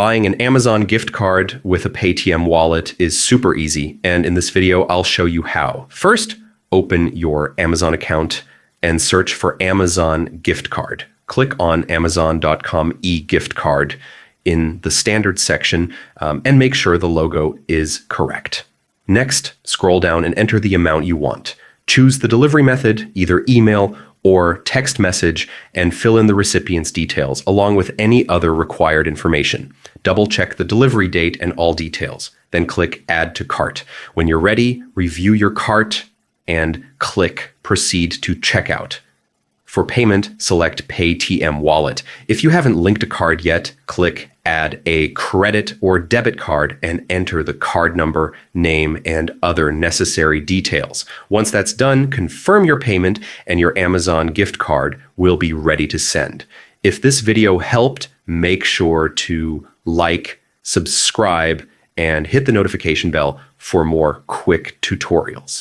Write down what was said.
Buying an Amazon gift card with a PAYTM wallet is super easy, and in this video, I'll show you how. First, open your Amazon account and search for Amazon gift card. Click on Amazon.com e-gift card in the standard section and make sure the logo is correct. Next, scroll down and enter the amount you want. Choose the delivery method, either email or text message, and fill in the recipient's details, along with any other required information. Double-check the delivery date and all details. Then click Add to Cart. When you're ready, review your cart and click Proceed to Checkout. For payment, select PAYTM Wallet. If you haven't linked a card yet, click Add a credit or debit card and enter the card number, name, and other necessary details. Once that's done, confirm your payment and your Amazon gift card will be ready to send. If this video helped, make sure to like, subscribe, and hit the notification bell for more quick tutorials.